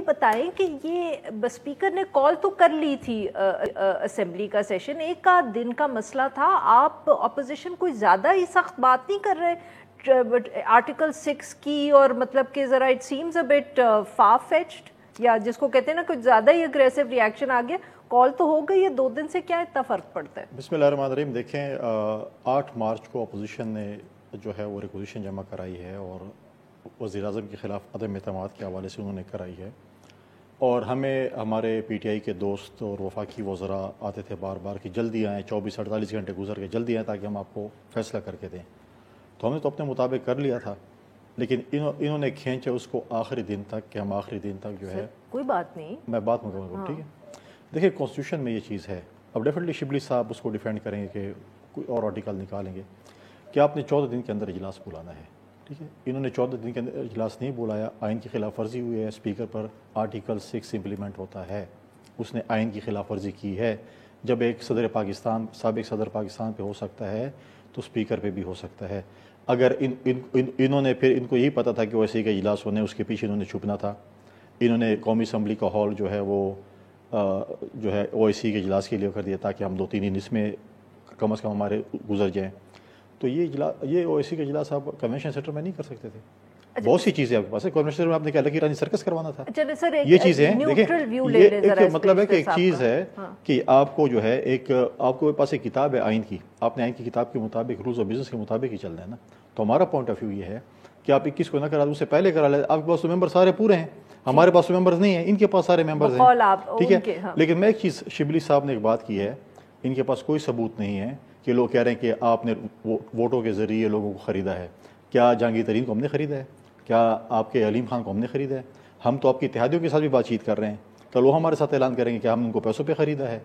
یہ بتائیں کہ یہ اسپیکر نے کال تو کر لی تھی اسمبلی کا سیشن، ایک آدھ دن کا مسئلہ تھا، آپ اپوزیشن کوئی زیادہ ہی سخت بات نہیں کر رہے آرٹیکل 6 کی، اور مطلب کہ ذرا it seems a but for fetched, یا جس کو کہتے ہیں نا کچھ زیادہ ہی اگریسو ریاکشن آ گیا؟ کال تو ہو گئی ہے، 2 دن سے کیا اتنا فرق پڑتا ہے؟ بسم اللہ الرحمن الرحیم. دیکھیں 8 مارچ کو اپوزیشن نے جو ہے وہ ریکوزیشن جمع کرائی ہے اور وزیر اعظم کے خلاف عدم اعتماد کے حوالے سے انہوں نے کرائی ہے، اور ہمیں ہمارے پی ٹی آئی کے دوست اور وفاقی وزراء آتے تھے بار بار کہ جلدی آئیں، 24-48 گھنٹے گزر کے جلدی آئیں تاکہ ہم آپ کو فیصلہ کر کے دیں. تو ہم نے تو اپنے مطابق کر لیا تھا، لیکن انہوں نے کھینچا اس کو آخری دن تک کہ ہم آخری دن تک جو ہے کوئی بات نہیں، میں بات مکمل کروں. ٹھیک ہے، دیکھیں کانسٹیٹیوشن میں یہ چیز ہے. اب ڈیفینیٹلی شبلی صاحب اس کو ڈیفینڈ کریں گے کہ کوئی اور آرٹیکل نکالیں گے کہ آپ نے 14 دن کے اندر اجلاس بلانا ہے. ٹھیک ہے، انہوں نے 14 دن کے اندر اجلاس نہیں بلایا، آئین کی خلاف ورزی ہوئی ہے. اسپیکر پر آرٹیکل 6 امپلیمنٹ ہوتا ہے، اس نے آئین کی خلاف ورزی کی ہے. جب ایک صدر پاکستان، سابق صدر پاکستان پہ ہو سکتا ہے تو اسپیکر پہ بھی ہو سکتا ہے. اگر انہوں نے پھر ان کو یہی پتہ تھا کہ او ایس سی کا اجلاس ہونے، اس کے پیچھے انہوں نے چھپنا تھا. انہوں نے قومی اسمبلی کا ہال جو ہے وہ جو ہے او ایس سی کے اجلاس کے لیے کر دیا تاکہ ہم 2-3 دن اس میں کم از کم ہمارے گزر جائیں. تو یہ او ایس سی کا اجلاس آپ کنونشن سینٹر میں نہیں کر سکتے تھے. بہت سی چیزیں آپ کے پاس ہے. کنونشن سینٹر میں آپ نے کیا لکی رانی سرکس کروانا تھا. یہ چیزیں ہیں. دیکھیں یہ ایک مطلب ہے کہ ایک چیز ہے کہ آپ کو جو ہے ایک آپ کو پاس ایک کتاب ہے آئین کی، آپ نے آئین کی کتاب کے مطابق رولز آف بزنس کے مطابق ہی چلنا ہے نا. تو ہمارا پوائنٹ آف ویو یہ ہے کہ آپ 21 کو نہ کرا دیں، اس سے پہلے کرا لیں. آپ کے پاس تو ممبر سارے پورے ہیں، ہمارے پاس تو ممبرز نہیں ہیں، ان کے پاس سارے ممبرز ہیں. ٹھیک ہے، لیکن میں ایک چیز، شبلی صاحب نے ایک بات کی ہے، ان کے پاس کوئی ثبوت نہیں ہے کہ لوگ کہہ رہے ہیں کہ آپ نے ووٹوں کے ذریعے لوگوں کو خریدا ہے. کیا جہانگیر ترین کو ہم نے خریدا ہے؟ کیا آپ کے علیم خان کو ہم نے خریدا ہے؟ ہم تو آپ کی اتحادیوں کے ساتھ بھی بات چیت کر رہے ہیں، کل وہ ہمارے ساتھ اعلان کریں گے کہ ہم ان کو پیسوں پہ خریدا ہے.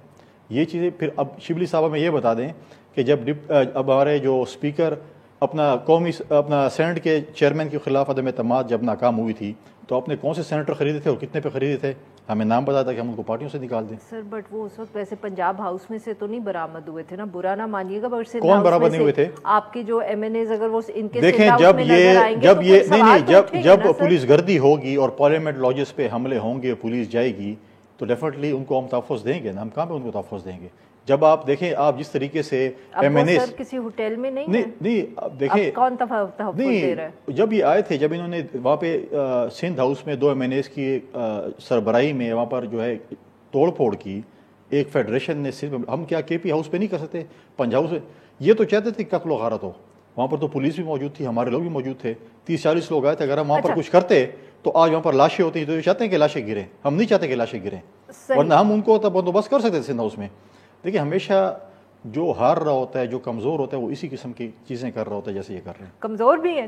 یہ چیزیں پھر اب شبلی صاحب ہمیں یہ بتا دیں کہ جب اب ہمارے جو اسپیکر اپنا سینٹ کے چیئرمین کے خلاف عدم اعتماد جب ناکام ہوئی تھی تو آپ نے کون سے سینیٹر خریدے تھے اور کتنے پہ خریدے تھے؟ ہمیں نام بتا تھا کہ ہم ان کو پارٹیوں سے نکال دیں. سر بٹ وہ اس وقت ویسے پنجاب ہاؤس میں سے تو نہیں برآمد ہوئے تھے نا، برا نہ مانیے گا. بٹ کون برآمد نہیں ہوئے تھے؟ آپ کے جو ایم این ایز اگر وہ ان کے دیکھیں جب پولیس گردی ہوگی اور پارلیمنٹ لاجز پہ حملے ہوں گے، پولیس جائے گی تو ڈیفینیٹلی ان کو ہم تحفظ دیں گے نا. ہم کہاں پہ ان کو تحفظ دیں گے؟ جب آپ دیکھیں آپ جس طریقے سے ایم این ایز کسی ہوٹل میں نہیں دیکھیں کون تحفظ دے رہا ہے. جب یہ آئے تھے، جب انہوں نے وہاں پہ سندھ ہاؤس میں 2 ایم این ایز کی سربراہی میں وہاں پر جو ہے توڑ پھوڑ کی، ایک فیڈریشن نے ہم کیا کے پی ہاؤس پہ نہیں کر سکتے؟ پنج ہاؤس یہ تو چاہتے تھے قتل و غارت ہو. وہاں پر تو پولیس بھی موجود تھی، ہمارے لوگ بھی موجود تھے، 30-40 لوگ آئے تھے. اگر ہم وہاں پر کچھ کرتے تو آج وہاں پر لاشیں ہوتی. تو یہ چاہتے ہیں کہ لاشیں گریں، ہم نہیں چاہتے کہ لاشیں گریں، ورنہ ہم ان کو بندوبست کر سکتے تھے سندھ ہاؤس میں. دیکھیں ہمیشہ جو ہار رہا ہوتا ہے، جو کمزور ہوتا ہے، وہ اسی قسم کی چیزیں کر رہا ہوتا ہے جیسے یہ کر رہے ہیں. کمزور بھی ہے.